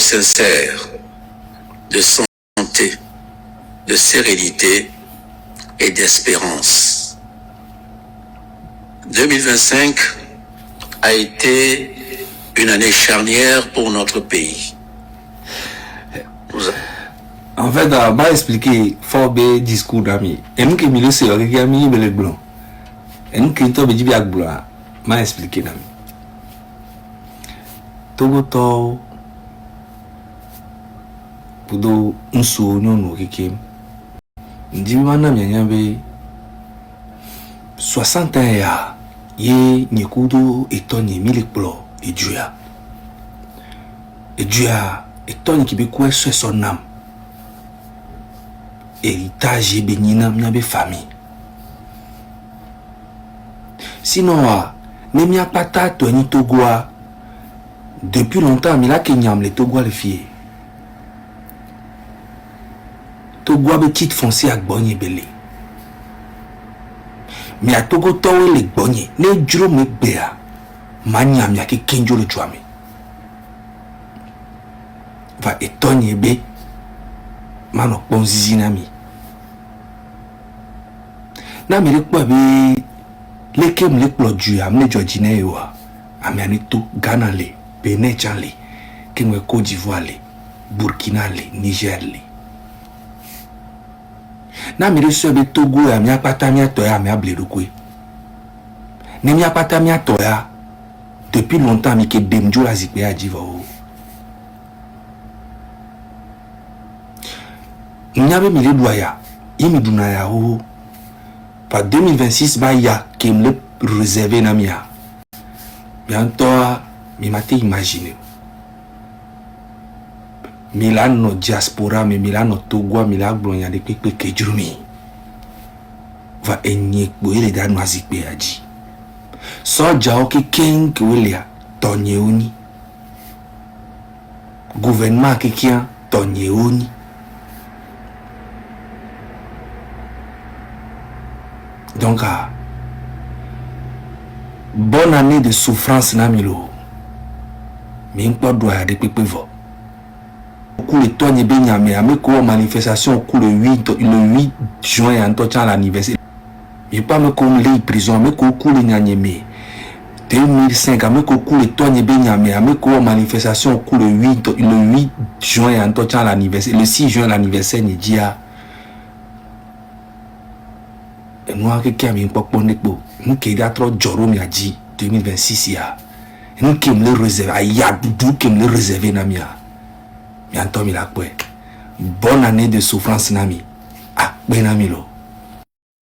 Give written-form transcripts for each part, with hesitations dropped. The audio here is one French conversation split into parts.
sincères de santé, de sérénité et d'espérance. 2025 a été une année charnière pour notre pays. En fait, va expliquer fort bien discours d'ami. Et nous qui milieu c'est qui a mis le blanc. Et nous qui to be jibi agbla, m'a expliquer d'ami. Togo to pudo unso nyono kike. Ndi mana myanyambe 60 ans ya ye nyekudo etonye milikplo ejuya. Ejuya etonye kibekwe son nam. Héritage bénina miabe famille. Sinon ne mia pata to ni togoa depuis longtemps mais là que nyam le togoa le fier. Togoa be titre foncier ak bonye belé. Mais à Togo tawe le bonye ne djuro me bea manyam ya ke kenjo le chwame. Va etonye be mano bonzizi nami. Na mi lekwa be lekem leklo ju amne Georgine yo amiani to Ghana le, Benin le, kemwe Côte d'Ivoire le, Burkina le, Niger le. Na mi reso be Togo ya mi apata mi atoya mi abledokwe. Ne mi apata mi atoya depuis longtemps mi ke demjo la zikbe ajiva o. Nyabe mi le doya, yimi dunaya o. Par 2026 ba ya qui me réservé na mia. Bientôt mi mate imaginer. Milano diaspora me Milano Togo Milano blonya de pepe kejurumi. Va enye boele da noazikbe aji. Soja oke king welia tonye oni. Gouvernement ke kian tonye oni. Donc, bonne année de souffrance namilo. Mais pas doit de pepevo. Au le togne benyame ameko manifestation au le 8 juin en touchant l'anniversaire. Il pas me comme les prison ameko le nyanyeme. 2005 ameko le togne benyame ameko manifestation au le 8 juin en touchant l'anniversaire. Le 6 juin l'anniversaire Nidia. Nous avons fait un peu de temps. Nous avons fait 2026. Nous avons réservé. Nous avons réservé. Bonne année de souffrance.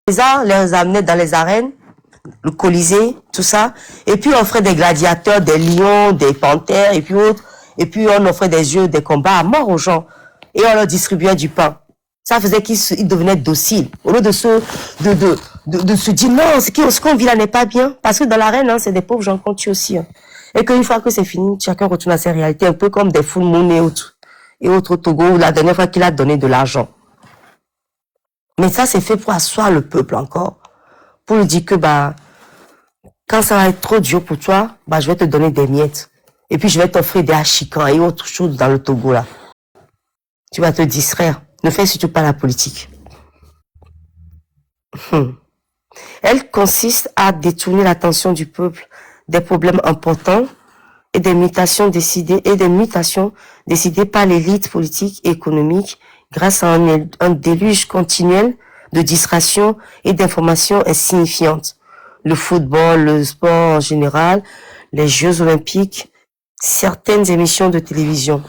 Les amenaient dans les arènes, le Colisée, tout ça. Et puis on offrait des gladiateurs, des lions, des panthères, et puis autres. Et puis on offrait des yeux, des combats à mort aux gens. Et on leur distribuait du pain. Ça faisait qu'ils devenaient dociles. Au lieu de se dire non, ce qu'on vit là n'est pas bien. Parce que dans l'arène, hein, c'est des pauvres gens qu'on tue aussi. Hein. Et qu'une fois que c'est fini, chacun retourne à ses réalités, un peu comme des full moon et autres au Togo, la dernière fois qu'il a donné de l'argent. Mais ça, c'est fait pour asseoir le peuple encore. Pour lui dire que, quand ça va être trop dur pour toi, je vais te donner des miettes. Et puis, je vais t'offrir des hachikans et autres choses dans le Togo, là. Tu vas te distraire. Ne fais surtout pas la politique. Elle consiste à détourner l'attention du peuple des problèmes importants et des mutations décidées par l'élite politique et économique grâce à un déluge continuel de distractions et d'informations insignifiantes. Le football, le sport en général, les Jeux olympiques, certaines émissions de télévision.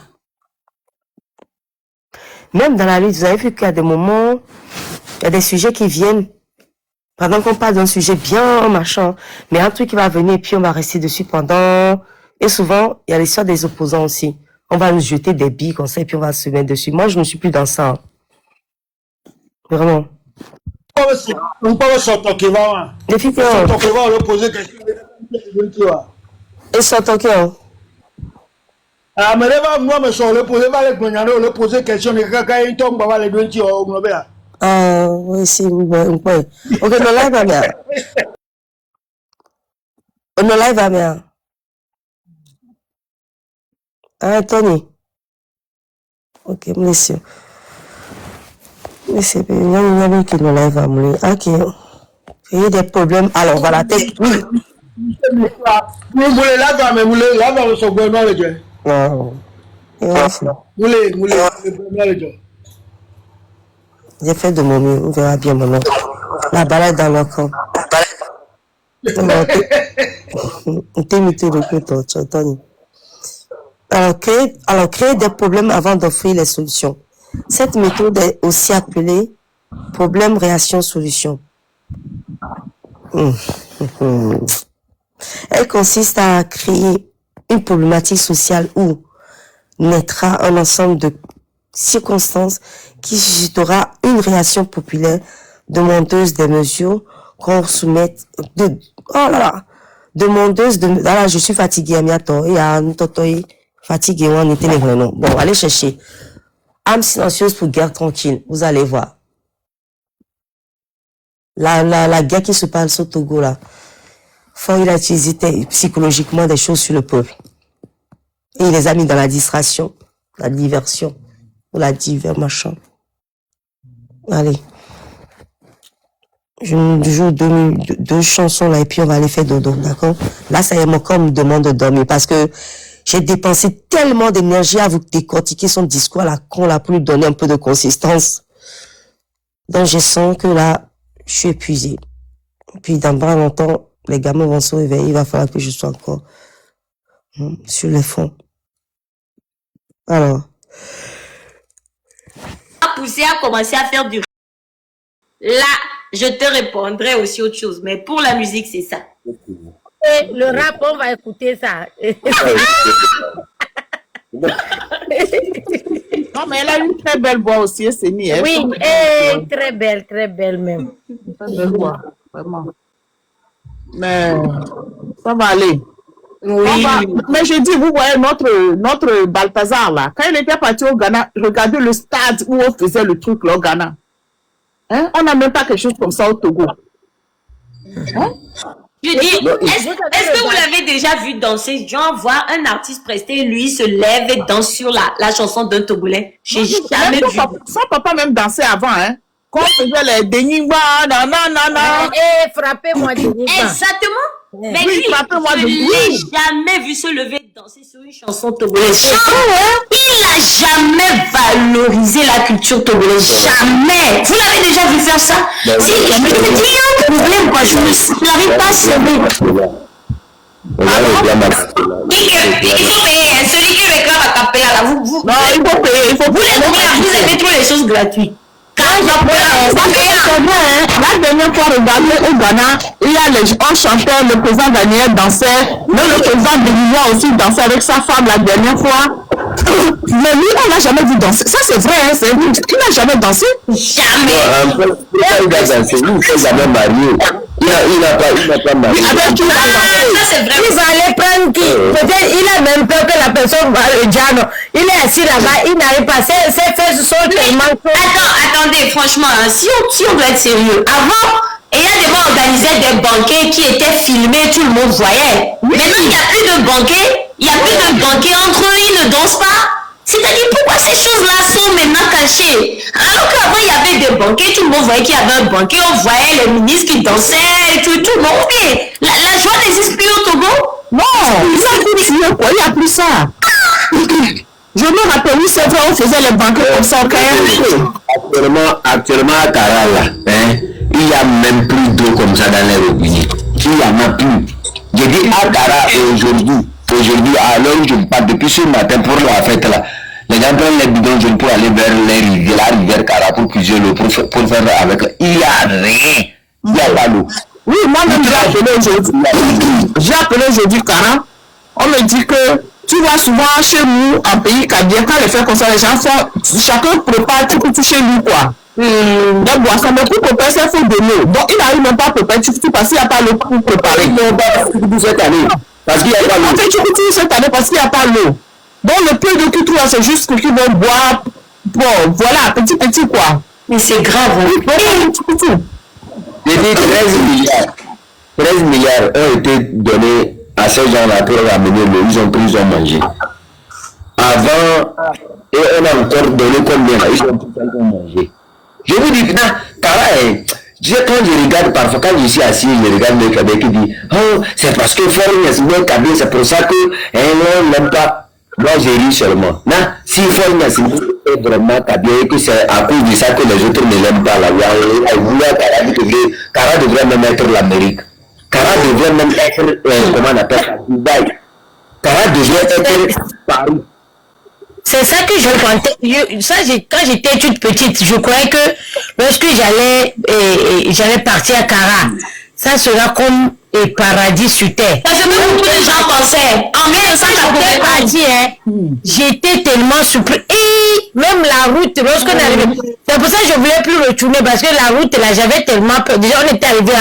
Même dans la lutte, vous avez vu qu'il y a des moments, il y a des sujets qui viennent. Pendant qu'on parle d'un sujet bien machin, mais un truc qui va venir et puis on va rester dessus pendant... Et souvent, il y a l'histoire des opposants aussi. On va nous jeter des billes comme ça et puis on va se mettre dessus. Moi, je ne suis plus dans ça. Hein. Vraiment. Les filles, et Sotoké. Ah, mais moi, je suis le poser question de quelqu'un qui tombe les deux tirs au global. Ah, oui, si, oui. Ok, no live, va bien. No live, va bien. Ah, Tony. Ok, monsieur. Mais c'est bien, il y a qui nous lève à mouler. Ok. Il y a des problèmes. Alors, voilà. Oui. Vous voulez là-bas, mais vous voulez là-bas, vous êtes bon, le Dieu. Non. Vous voulez, le Dieu. J'ai fait de mon mieux. On verra bien mon nom. La balade dans le camp. On t'imite le coup, tu entends. Alors, créer des problèmes avant d'offrir les solutions. Cette méthode est aussi appelée problème, réaction, solution. Elle consiste à créer une problématique sociale où naîtra un ensemble de circonstances qui suscitera une réaction populaire demandeuse des mesures qu'on soumette demandeuse de là je suis fatiguée amiato et à nous fatigué on était les non. Bon, allez chercher âme silencieuse pour guerre tranquille, vous allez voir la guerre qui se passe au Togo là. Fort il a utilisé psychologiquement des choses sur le peuple et il les a mis dans la distraction, la diversion ou la divers machin. Allez, je joue deux chansons là et puis on va aller faire dodo, d'accord? Là ça y est, mon corps me demande de dormir parce que j'ai dépensé tellement d'énergie à vous décortiquer son discours à la con là pour lui donner un peu de consistance. Donc je sens que là je suis épuisée. Puis dans pas longtemps les gamins vont se réveiller, il va falloir que je sois encore sur les fonds. Alors. Poussé à commencer à faire du là, je te répondrai aussi autre chose, mais pour la musique, c'est ça. Et le rap, on va écouter ça. Non, mais elle a une très belle voix aussi, Séni. Oui, et très belle même. Très belle voix, vraiment. Mais ça va aller. Oui. Mais je dis, vous voyez notre Balthazar là, quand il était parti au Ghana, regardez le stade où on faisait le truc là au Ghana. Hein? On n'a même pas quelque chose comme ça au Togo. Hein? Je dis, est-ce que vous l'avez déjà vu danser? Genre, voir un artiste prester, lui se lève et danse sur la chanson d'un Togolais. J'ai jamais vu. Son papa même dansait avant, hein? Quand on faisait les Denigba, nanana. Et frappez-moi Denigba. Exactement. Mais oui, lui, je l'ai jamais vu se lever et danser sur une chanson togolaise. Il n'a jamais valorisé la culture togolaise. Jamais. Vous l'avez déjà vu faire ça? Si, je te dis un problème, quoi. Je ne l'arrive pas à sauver. Il faut payer. Celui qui réclame à Capella, là, vous. Non, il faut payer. Vous aimez trop les choses gratuites. La dernière fois, regardez au Ghana, il y a un chanteur, le président Daniel dansait, le président de l'Union aussi dansait avec sa femme la dernière fois. Mais lui, on l'a jamais vu danser. Ça, c'est vrai, hein, il n'a jamais dansé. Jamais. Il a dansé, il ne s'est jamais marié. Il n'a pas marié. Ça, c'est vrai. Il va aller prendre qui? Peut-être il a même peur que la personne va le diable. Il est assis là-bas, il n'arrive pas. Ses fesses sont tellement... Attendez, franchement, hein, si on doit être sérieux, avant, Eyadema organisait des banquets qui étaient filmés, tout le monde voyait. Maintenant, il n'y a plus de banquets, entre eux, ils ne dansent pas. C'est-à-dire, pourquoi ces choses-là sont maintenant cachées? Alors qu'avant, il y avait des banquets, tout le monde voyait qu'il y avait un banquet, on voyait les ministres qui dansaient, et tout le monde. Mais la joie n'existe plus au Togo? Non, il n'y a plus ça. Je me rappelle, oui, c'est vrai, on faisait les banquets comme ça. Actuellement, à Karala, hein, il n'y a même plus d'eau comme ça dans les robinets. Il n'y en a plus. Je dis à Kara aujourd'hui, à l'heure où je me parle depuis ce matin pour la fête là, les gens prennent les bidons jaunes pour aller vers la rivière Kara pour puiser l'eau, pour faire avec. Il n'y a rien. Il n'y a pas d'eau. Oui, moi-même, j'ai appelé aujourd'hui Kara. On me dit que tu vois souvent chez nous, en pays cadien, quand les fêtes comme ça, les gens font, chacun prépare tout pour toucher lui, quoi. Des boissons, mais pour préparer, il faut de l'eau. Donc, il n'arrive même pas à préparer tout parce qu'il n'y a pas l'eau pour préparer. Il n'y a pas d'eau cette année. Parce qu'il n'y a pas l'eau. En fait, tu peux cette année parce qu'il n'y a pas l'eau. Donc, le peu d'eau que tu trouves, c'est juste que tu vas boire. Bon, voilà, petit, quoi. Mais c'est grave. J'ai dit 13 milliards ont été donnés à ces gens-là pour ramener l'eau. Ils ont pris, ils ont mangé. avant, et on a encore donné combien? Ils ont tout le temps mangé. Je vous dis, Kara, quand je regarde parfois, quand je suis assis, je regarde le Kabé qui dit, oh, c'est parce que Foy Kabé, c'est pour ça que, on n'aime pas. Moi, j'ai ri seulement. Non, si Foy est vraiment Kabé, et que c'est à cause de ça que les autres ne l'aiment pas, là, Kara devrait même être l'Amérique. Kara devrait même être, comment on appelle ça, Dubaï. Kara devrait être Paris. C'est ça que je pensais. Quand j'étais toute petite, je croyais que lorsque j'allais partir à Kara, ça sera comme un paradis sur terre. Parce que même beaucoup de gens pensaient. En 1980, j'étais tellement surpris. Et même la route, lorsqu'on arrivait, c'est pour ça que je ne voulais plus retourner parce que la route, là, j'avais tellement peur. Déjà, on était arrivé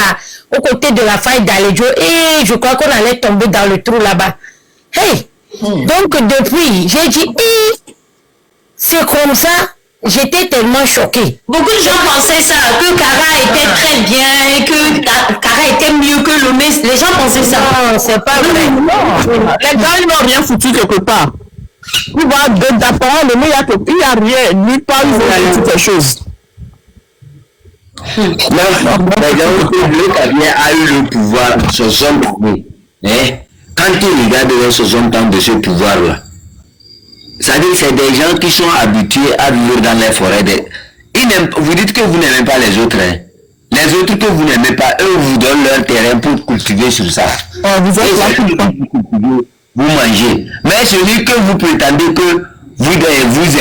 au côté de la faille d'Alédio et je crois qu'on allait tomber dans le trou là-bas. Hey! Donc, depuis, j'ai dit, c'est comme ça, j'étais tellement choquée. Beaucoup de gens pensaient ça, que Kara était très bien, et que Kara était mieux que Lomé. Les gens pensaient ça. Non, c'est pas vrai. Les gars, ils n'ont rien foutu quelque part. Tu vois, d'apparemment, Lomé, il n'y a rien, nulle part, ils ont foutu quelque chose. Non, le Kabé a eu le pouvoir, 60 années. Quand ils regardent 60 ans de ce pouvoir-là, c'est-à-dire que c'est des gens qui sont habitués à vivre dans les forêts. Vous dites que vous n'aimez pas les autres. Hein. Les autres que vous n'aimez pas, eux vous donnent leur terrain pour cultiver sur ça. Vous mangez. Mais celui que vous prétendez que vous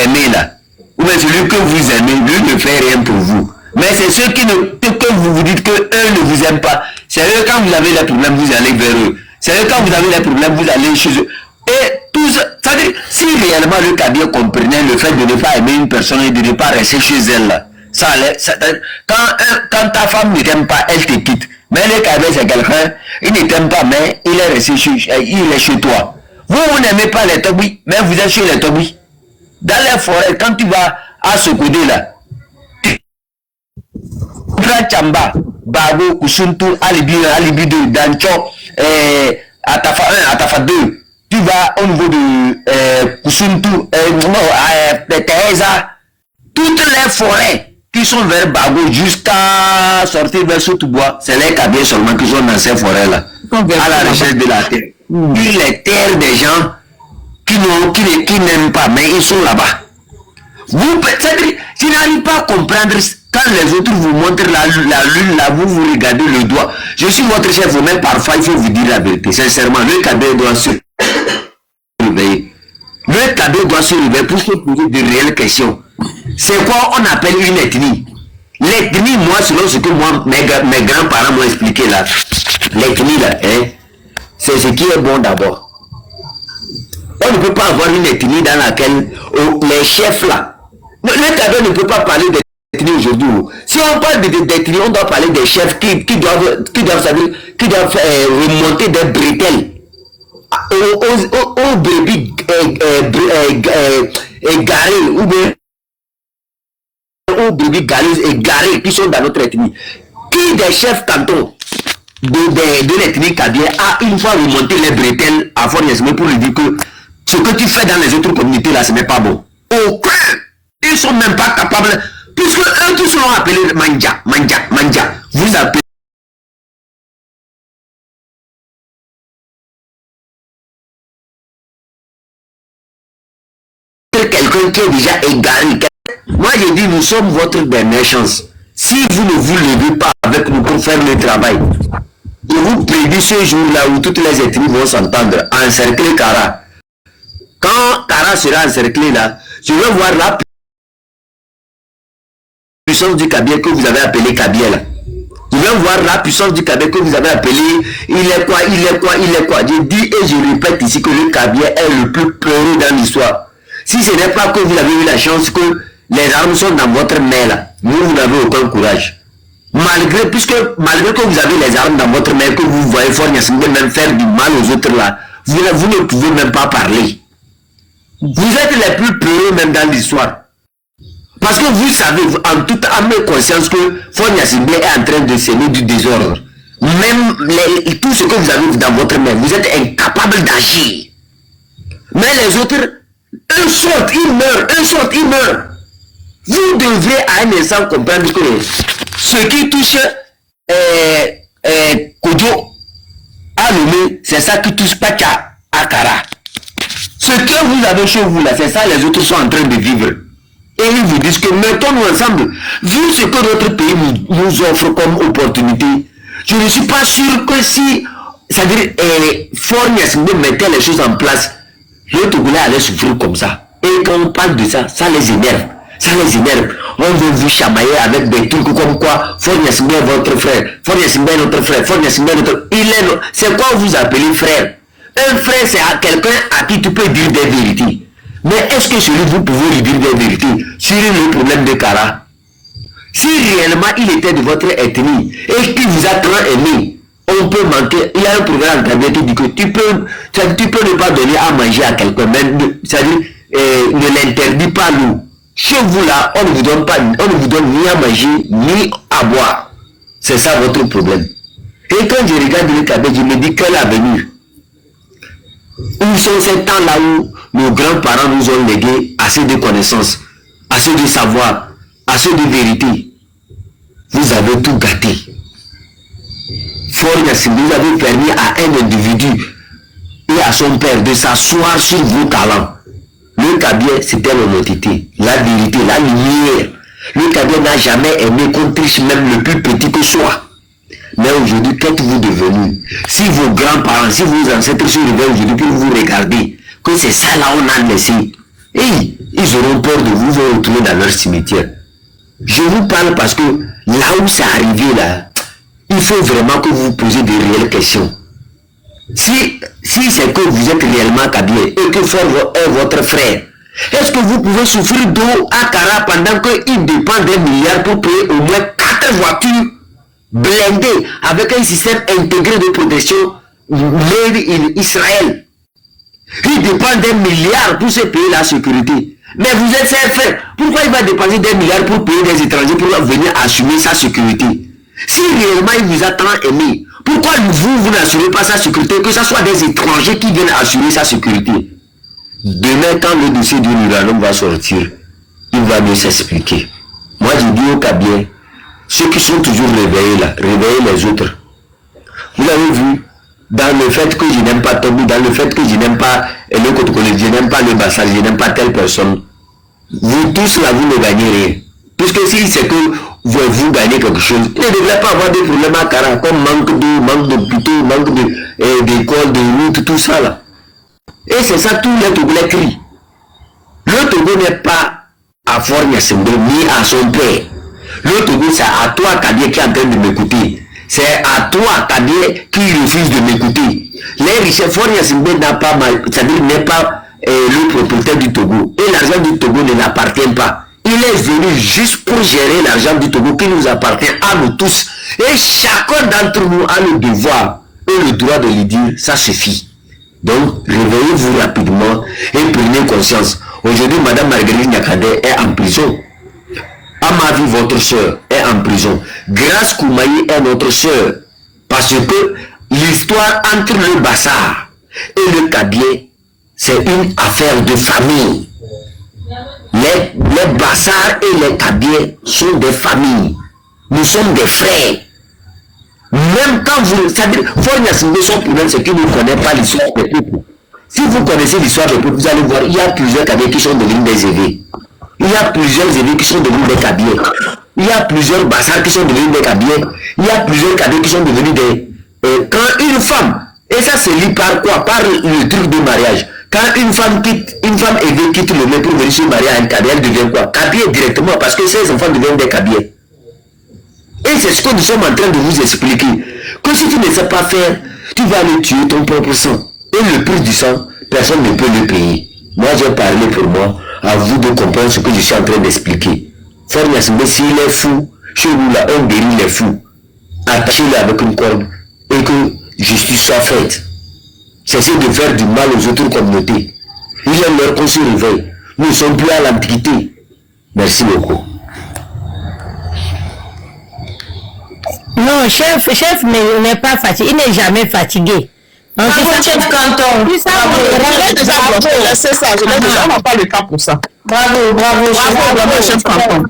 aimez là, ou bien celui que vous aimez, lui ne fait rien pour vous. Mais c'est ceux que vous vous dites qu'eux ne vous aiment pas. C'est eux, quand vous avez des problèmes, vous allez vers eux. C'est eux, quand vous avez des problèmes, vous allez chez eux. Et tout ça, c'est-à-dire, si réellement le Kabé comprenait le fait de ne pas aimer une personne et de ne pas rester chez elle, là, ça allait, quand ta femme ne t'aime pas, elle te quitte. Mais le Kabé, c'est quelqu'un, il ne t'aime pas, mais il est resté il est chez toi. Vous n'aimez pas les Togbi, mais vous êtes chez les Togbi. Dans les forêts, quand tu vas à ce côté-là, Chamba, Babo, Kusuntu, Alibi 2, Dancho, Atafa 1, Atafa 2. Tu vas au niveau de Kusuntu, Teresa, toutes les forêt qui sont vers Bago jusqu'à sortir vers Soutoubois, c'est les Kabé seulement qui sont dans ces forêts-là, à la recherche de la terre. Puis les terres des gens qui n'aiment pas, mais ils sont là-bas. Vous, c'est-à-dire, tu n'arrives pas à comprendre quand les autres vous montrent la lune, là, vous regardez le doigt. Je suis votre chef, mais parfois il faut vous dire la vérité. Sincèrement, le Kabé doit se réveiller. Le Kabé doit se réveiller pour se poser de réelles questions. C'est quoi on appelle une ethnie? L'ethnie, moi, selon ce que moi, mes grands-parents m'ont expliqué là, l'ethnie là, c'est ce qui est bon d'abord. On ne peut pas avoir une ethnie dans laquelle les chefs là, le Kabé ne peut pas parler d'ethnie aujourd'hui. Si on parle d'ethnie, on doit parler des chefs qui doivent remonter des bretelles aux brebis égarées ou bien aux brebis galeuses égarées qui sont dans notre ethnie. Qui des chefs cantons de l'ethnie Kabé a une fois remonté les bretelles à Fort-Yesme pour lui dire que ce que tu fais dans les autres communautés là, ce n'est pas bon. Aucun! Ils ne sont même pas capables, puisque eux tous l'ont appelé Manja. Vous appelez quelqu'un qui est déjà égaré. Moi je dis, nous sommes votre dernière chance. Si vous ne vous levez pas avec nous pour faire le travail, je vous prédis ce jour-là où toutes les ethnies vont s'entendre, encercler Kara. Quand Kara sera encerclé là, je vais voir la puissance du Kabé que vous avez appelé Kabé là. Je vais voir la puissance du Kabé que vous avez appelé, il est quoi. Je dis et je répète ici que le Kabé est le plus peureux dans l'histoire. Si ce n'est pas que vous avez eu la chance que les armes sont dans votre main là, vous n'avez aucun courage. Malgré que vous avez les armes dans votre main, que vous voyez Fort Yesme même faire du mal aux autres là, vous ne pouvez même pas parler. Vous êtes les plus peureux même dans l'histoire. Parce que vous savez, en toute âme et conscience, que Fort Yesme est en train de semer du désordre. Même tout ce que vous avez dans votre main, vous êtes incapable d'agir. Mais les autres, Un sort, il meurt. Un sort, il meurt. Vous devrez à un instant comprendre que ce qui touche Kodjo à Lomé, c'est ça qui touche Pacha à Kara. Ce que vous avez chez vous là, c'est ça les autres sont en train de vivre. Et ils vous disent que mettons-nous ensemble. Vu ce que notre pays nous offre comme opportunité, je ne suis pas sûr que si, c'est-à-dire, Fornias mettait les choses en place, le Togolais allait souffrir comme ça. Et quand on parle de ça, ça les énerve. Ça les énerve. On veut vous chamailler avec des trucs comme quoi Fornias est votre frère, Fornias est notre frère, Fornias est notre... C'est quoi vous appelez frère? Un frère, c'est à quelqu'un à qui tu peux dire des vérités. Mais est-ce que celui vous pouvez lui dire des vérités sur le problème de Kara? Si réellement il était de votre ethnie et qu'il vous a tant aimé, on peut manquer. Il y a un programme qui dit que tu peux ne pas donner à manger à quelqu'un, même, c'est-à-dire, ne l'interdit pas l'eau. Chez vous là, on ne vous donne pas, on ne vous donne ni à manger, ni à boire. C'est ça votre problème. Et quand je regarde le Kabé, je me dis quel avenir. Où sont ces temps là où nos grands-parents nous ont légué assez de connaissances, assez de savoir, assez de vérité. Vous avez tout gâté. Fornias, vous avez permis à un individu et à son père de s'asseoir sur vos talents. Le Kabé, c'était l'honnêteté, la vérité, la lumière. Le Kabé n'a jamais aimé qu'on triche même le plus petit que soit. Mais aujourd'hui, qu'êtes-vous devenu? Si vos grands-parents, si vos ancêtres se réveillent aujourd'hui pour vous regarder, que c'est ça là on a laissé, et ils auront peur de vous, vont retourner dans leur cimetière. Je vous parle parce que là où c'est arrivé là, il faut vraiment que vous vous posez de réelles questions. Si c'est que vous êtes réellement Kabé et que Fort est votre frère, est-ce que vous pouvez souffrir d'eau à Kara pendant qu'il dépend des milliards pour payer au moins 4 voitures blindées avec un système intégré de protection made in Israël? Il dépend des milliards pour se payer la sécurité. Mais vous êtes ses frères. Pourquoi il va dépenser des milliards pour payer des étrangers pour venir assumer sa sécurité? Si réellement il vous a tant aimé, pourquoi vous n'assurez pas sa sécurité, que ce soit des étrangers qui viennent assurer sa sécurité? Demain, quand le dossier du Nuranom va sortir, il va mieux s'expliquer. Moi, je dis au Kabé, ceux qui sont toujours réveillés là, réveillez les autres. Vous avez vu, dans le fait que je n'aime pas Tobi, dans le fait que je n'aime pas le Kotokole, je n'aime pas le Bassal, je n'aime pas telle personne, vous tous là, vous ne gagnez rien. Puisque si c'est que vous gagnez quelque chose, il ne devrait pas avoir de problèmes à Kara, comme manque d'hôpitaux, manque d'écoles, de routes, tout ça là. Et c'est ça, tous les Togolais crient. Le Togo n'est pas à Fornias ni à son père. Le Togo, c'est à toi, Kabé, qui est en train de m'écouter. C'est à toi, Kabé, qui refuse de m'écouter. Les richesses, Fornias n'a pas mal, c'est-à-dire n'est pas le propriétaire du Togo. Et l'argent du Togo ne l'appartient pas. Il est venu juste pour gérer l'argent du Togo qui nous appartient à nous tous. Et chacun d'entre nous a le devoir et le droit de lui dire, ça suffit. Donc, réveillez-vous rapidement et prenez conscience. Aujourd'hui, Madame Marguerite Nyakadé est en prison. Amavi, votre soeur, est en prison. Grâce Koumaï est notre soeur. Parce que l'histoire entre le Bassar et le Kabé, c'est une affaire de famille. Les Bassar et les Kabé sont des familles. Nous sommes des frères. Même quand vous... C'est-à-dire, son problème, c'est qu'il ne connaît pas l'histoire des peuples. Si vous connaissez l'histoire des peuples, vous allez voir, il y a plusieurs Kabé qui sont devenus des évêques. Il y a plusieurs évêques qui sont devenus des Kabé. Il y a plusieurs Bassar qui sont devenus des Kabé. Il y a plusieurs Kabé qui sont devenus des... quand une femme, et ça se lit par quoi? Par le truc de mariage. Quand une femme évêque quitte le mec pour venir se marier à un Kabé, elle devient quoi? Kabé directement, parce que ses enfants deviennent des Kabé. Et c'est ce que nous sommes en train de vous expliquer. Que si tu ne sais pas faire, tu vas aller tuer ton propre sang. Et le prix du sang, personne ne peut le payer. Moi, j'ai parlé pour moi. À vous de comprendre ce que je suis en train d'expliquer. Fornias, mais s'il est fou, chez nous là, on guérit les fous. Attachez-le avec une corde et que justice soit faite. Cessez de faire du mal aux autres communautés. Il est l'heure qu'on se réveille. Nous ne sommes plus à l'antiquité. Merci beaucoup. Non, chef n'est pas fatigué. Il n'est jamais fatigué. chef canton. C'est ça, je l'ai déjà, on n'a pas le cas pour ça. Bravo, chef canton,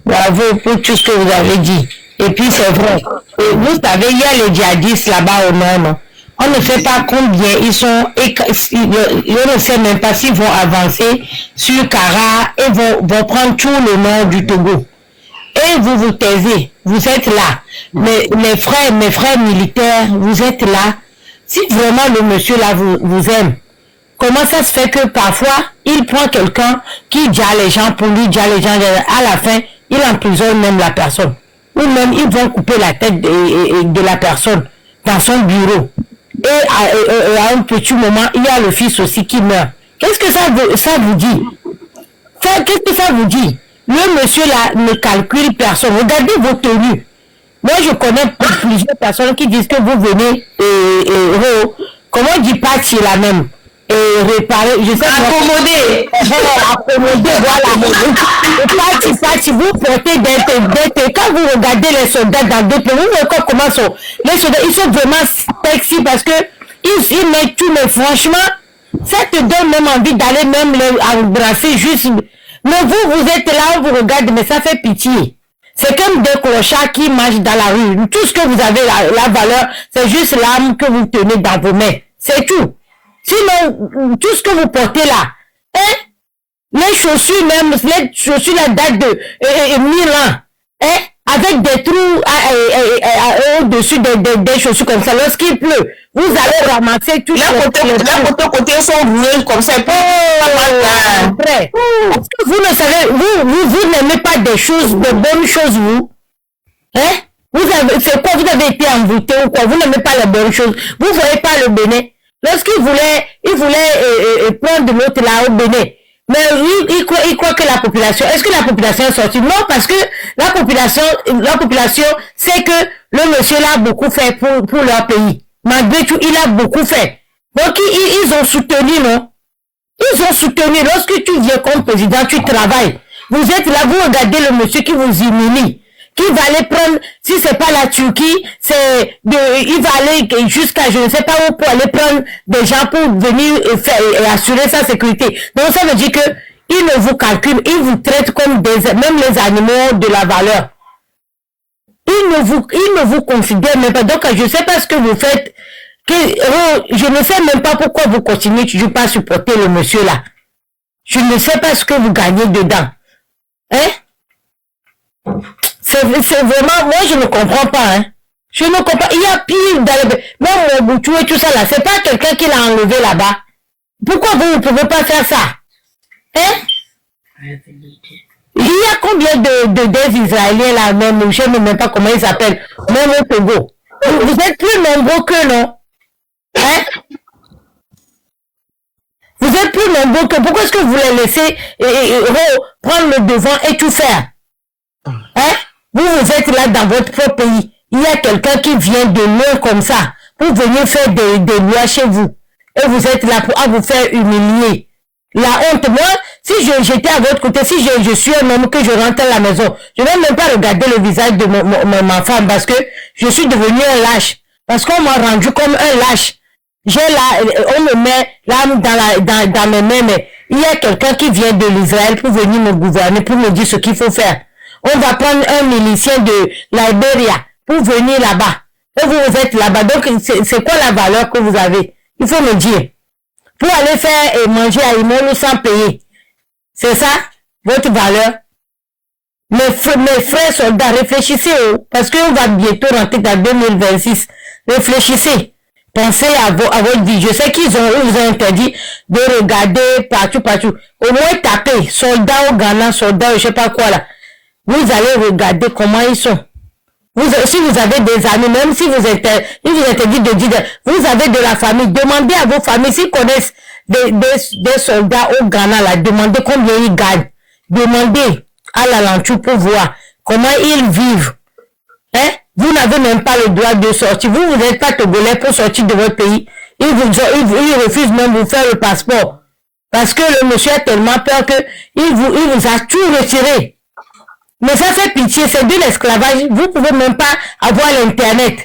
bravo pour tout ce que vous avez dit. Et puis c'est vrai. Et vous savez, il y a les djihadistes là-bas au nord. On ne sait pas combien ils sont, on ne sait même pas s'ils vont avancer sur Kara et vont prendre tout le nord du Togo. Et vous vous taisez, vous êtes là. Mes frères militaires, vous êtes là. Si vraiment le monsieur là vous aime, comment ça se fait que parfois, il prend quelqu'un qui dit les gens pour lui, dit les gens, à la fin, il emprisonne même la personne. Ou même, ils vont couper la tête de la personne dans son bureau. Et à un petit moment, il y a le fils aussi qui meurt. Qu'est-ce que ça vous dit? Qu'est-ce que ça vous dit? Le monsieur là ne calcule personne. Regardez vos tenues. Moi, je connais plusieurs personnes qui disent que vous venez comment on dit parti là même réparer, je sais accommoder. Accommoder, voilà. Parti, vous portez des quand vous regardez les soldats dans d'autres pays, vous voyez comment sont les soldats, ils sont vraiment sexy parce que ils mettent tout, mais franchement, ça te donne même envie d'aller même les embrasser juste. Mais vous êtes là, vous regardez, mais ça fait pitié. C'est comme des clochards qui marchent dans la rue. Tout ce que vous avez, la valeur, c'est juste l'âme que vous tenez dans vos mains. C'est tout. Sinon, tout ce que vous portez là, hein, les chaussures même, les chaussures la date de 1000 ans, hein, avec des trous au-dessus des chaussures comme ça, lorsqu'il pleut, vous allez ramasser tout les côtés sont roulés comme ça. Après, parce que vous ne savez, vous n'aimez pas des choses, de bonnes choses, vous, hein, c'est quoi, vous avez été envoûté ou quoi, vous n'aimez pas les bonnes choses, vous voyez pas le Bénin. Lorsqu'il voulait prendre de l'autre là au Bénin, mais il croit que la population, est-ce que la population est sortie? Non, parce que la population sait que le monsieur là a beaucoup fait pour leur pays. Malgré tout, il a beaucoup fait. Donc, ils ont soutenu, non? Ils ont soutenu. Lorsque tu viens comme président, tu travailles. Vous êtes là, vous regardez le monsieur qui vous humilie. Qui va aller prendre, si c'est pas la Turquie, il va aller jusqu'à, je ne sais pas où, pour aller prendre des gens pour venir et assurer sa sécurité. Donc ça veut dire que il ne vous calcule, il vous traite comme même les animaux de la valeur. Il ne vous considère même pas. Donc je ne sais pas ce que vous faites, je ne sais même pas pourquoi vous continuez toujours pas à supporter le monsieur là. Je ne sais pas ce que vous gagnez dedans. Hein? C'est vraiment, moi je ne comprends pas, hein. Je ne comprends pas. Il y a pire dans le... Même Mobutu et tout ça là, c'est pas quelqu'un qui l'a enlevé là-bas. Pourquoi vous ne pouvez pas faire ça? Hein? Il y a combien des Israéliens là même, je ne sais même pas comment ils s'appellent, même au Togo. Vous êtes plus nombreux que non? Hein? Vous êtes plus nombreux que... Pourquoi est-ce que vous les laissez prendre le devant et tout faire? Hein? Vous êtes là dans votre propre pays. Il y a quelqu'un qui vient de loin comme ça pour venir faire des lois chez vous. Et vous êtes là pour vous faire humilier. La honte. Moi, si j'étais à votre côté, si je suis un homme que je rentre à la maison, je ne vais même pas regarder le visage de ma femme parce que je suis devenu un lâche. Parce qu'on m'a rendu comme un lâche. On me met l'âme dans mes mains, mais il y a quelqu'un qui vient de l'Israël pour venir me gouverner, pour me dire ce qu'il faut faire. On va prendre un milicien de Liberia pour venir là-bas. Et vous êtes là-bas. Donc, c'est quoi la valeur que vous avez? Il faut me dire. Pour aller faire et manger à Imonu sans payer. C'est ça, votre valeur? Mes frères soldats, réfléchissez, parce qu'on va bientôt rentrer dans 2026. Réfléchissez. Pensez à votre vie. Je sais qu'ils vous ont interdit de regarder partout. Au moins tapez. Soldats au Ghana, soldats, je sais pas quoi là. Vous allez regarder comment ils sont. Si vous avez des amis, même si vous êtes dit de dire, vous avez de la famille, demandez à vos familles s'ils connaissent des soldats au Ghana là, demandez combien ils gagnent. Demandez à l'alentour pour voir comment ils vivent. Hein? Vous n'avez même pas le droit de sortir. Vous n'êtes pas togolais pour sortir de votre pays. Ils refusent même de vous faire le passeport. Parce que le monsieur a tellement peur que il vous a tout retiré. Mais ça fait pitié, c'est de l'esclavage. Vous pouvez même pas avoir l'internet.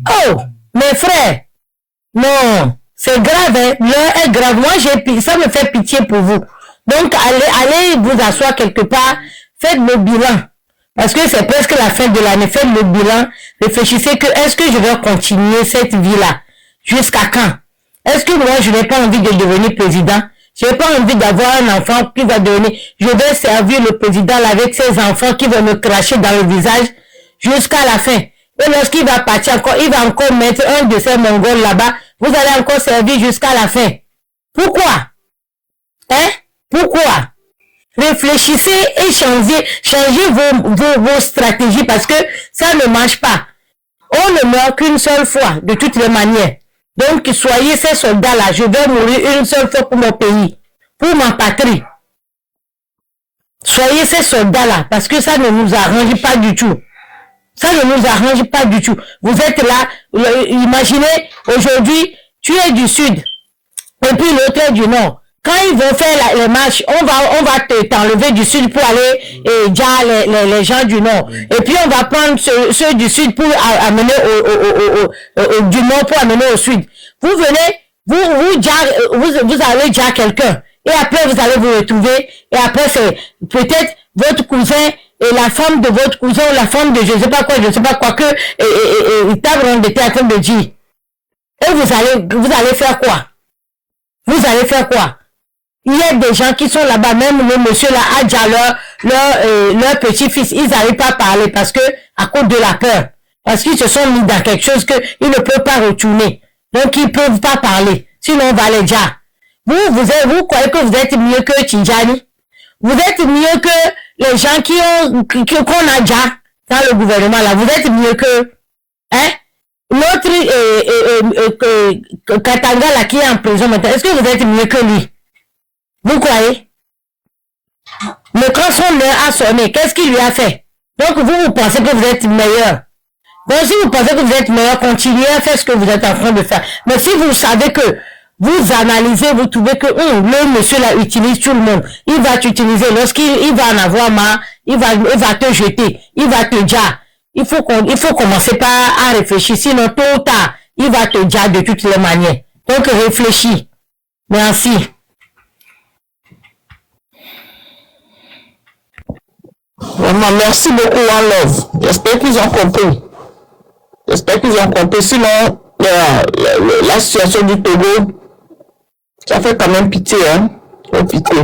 Oh, mes frères, non, c'est grave, hein? L'heure est grave. Moi, ça me fait pitié pour vous. Donc, allez vous asseoir quelque part, faites le bilan. Parce que c'est presque la fin de l'année, faites le bilan, réfléchissez que est-ce que je vais continuer cette vie-là? Jusqu'à quand? Est-ce que moi, je n'ai pas envie de devenir président? Je n'ai pas envie d'avoir un enfant qui va devenir, je vais servir le président avec ses enfants qui vont me cracher dans le visage jusqu'à la fin. Et lorsqu'il va partir encore, il va encore mettre un de ces Mongols là-bas, vous allez encore servir jusqu'à la fin. Pourquoi? Hein? Pourquoi? Réfléchissez et changez vos stratégies parce que ça ne marche pas. On ne meurt qu'une seule fois, de toutes les manières. Donc, soyez ces soldats-là. Je vais mourir une seule fois pour mon pays, pour ma patrie. Soyez ces soldats-là, parce que ça ne nous arrange pas du tout. Ça ne nous arrange pas du tout. Vous êtes là, imaginez, aujourd'hui, tu es du sud, et puis l'autre est du nord. Quand ils vont faire les marches, on va t'enlever du sud pour aller dire les gens du nord. Et puis on va prendre ceux du sud pour amener du nord pour amener au sud. Vous venez, vous allez dire quelqu'un. Et après vous allez vous retrouver. Et après c'est peut-être votre cousin et la femme de votre cousin ou la femme de je sais pas quoi que ils taperont de en train de dire. Et vous allez faire quoi? Vous allez faire quoi? Il y a des gens qui sont là-bas, même le monsieur là a déjà leur petit-fils, ils n'arrivent pas à parler parce que, à cause de la peur. Parce qu'ils se sont mis dans quelque chose qu'ils ne peuvent pas retourner. Donc, ils ne peuvent pas parler. Sinon, on va les dire. Vous croyez que vous êtes mieux que Tidjani? Vous êtes mieux que les gens qu'on a déjà dans le gouvernement là. Vous êtes mieux que, hein? Notre, Katanga là qui est en prison maintenant, est-ce que vous êtes mieux que lui? Vous croyez? Mais quand son heure a sonné, qu'est-ce qu'il lui a fait? Donc vous pensez que vous êtes meilleur. Donc si vous pensez que vous êtes meilleur, continuez à faire ce que vous êtes en train de faire. Mais si vous savez que vous analysez, vous trouvez que le monsieur là utilise tout le monde, il va t'utiliser. Lorsqu'il va en avoir marre, il va te jeter, il va te dire. Il faut commencer par à réfléchir, sinon tôt ou tard, il va te dire de toutes les manières. Donc réfléchis. Merci. Vraiment, merci beaucoup, One Love. J'espère qu'ils ont compris. Sinon, la situation du Togo, ça fait quand même pitié, hein. Fait pitié.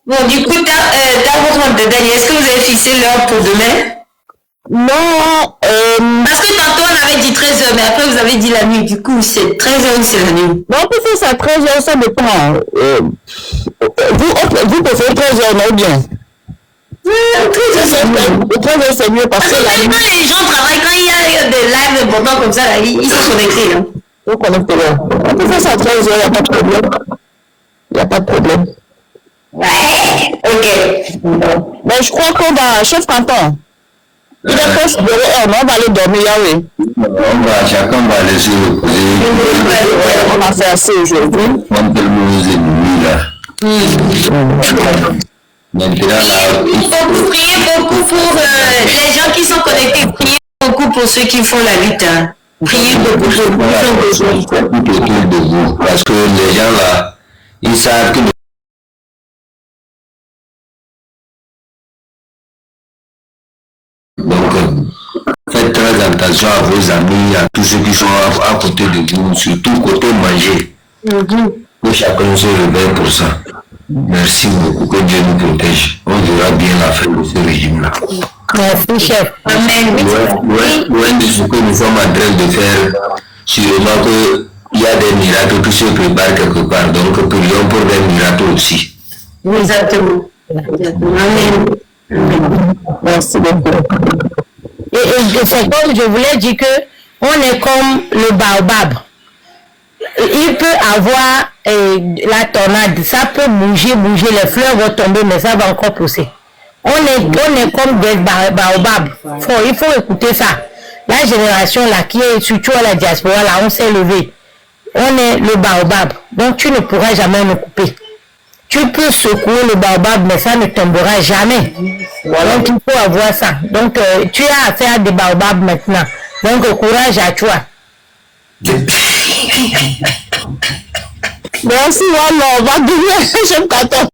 Bon, du coup, dans votre mode de dernier, est-ce que vous avez fixé l'heure pour demain? Non, Parce que tantôt on avait dit 13h, mais après vous avez dit la nuit. Du coup, c'est 13h ou c'est la nuit? non, on peut faire ça à 13h, ça dépend. Vous pouvez faire 13h, non, bien. 13h, c'est mieux parce que quand les gens travaillent, quand il y a des lives importants comme ça, là, ils sont connectés. Hein. Ils sont connectés là. On peut faire ça à 13h, il n'y a pas de problème. Ouais, ok. Mais je crois qu'on va, chef canton. Il est proche de l'heure, on va aller dormir, oui. Chacun va laisser reposer. On a fait assez aujourd'hui. On peut nous ennuyer là. Maintenant là. Il faut prier beaucoup pour les gens qui sont connectés. Priez beaucoup pour ceux qui font la lutte. Hein. Priez beaucoup pour vous. Parce que les gens là, ils savent que donc, faites très attention à vos amis, à tous ceux qui sont à côté de vous, surtout côté manger. Que chacun se réveille pour ça. Merci beaucoup, que Dieu nous protège. On verra bien la fin de ce régime-là. Merci, chef. Amen. Loin de ce que nous sommes en train de faire, sûrement qu'il y a des miracles qui se préparent quelque part. Donc, prions pour des miracles aussi. Exactement. Amen. Merci beaucoup. Et c'est comme je voulais dire que on est comme le baobab. Il peut avoir la tornade, ça peut bouger, les fleurs vont tomber, mais ça va encore pousser. On est comme des baobabs. Il faut écouter ça. La génération là, qui est surtout à la diaspora, là, on s'est levé. On est le baobab. Donc tu ne pourras jamais nous couper. Tu peux secouer le baobab, mais ça ne tombera jamais. Donc il faut avoir ça. Donc tu as affaire à des baobabs maintenant. Donc, courage à toi. Merci, on va donner, j'aime 14.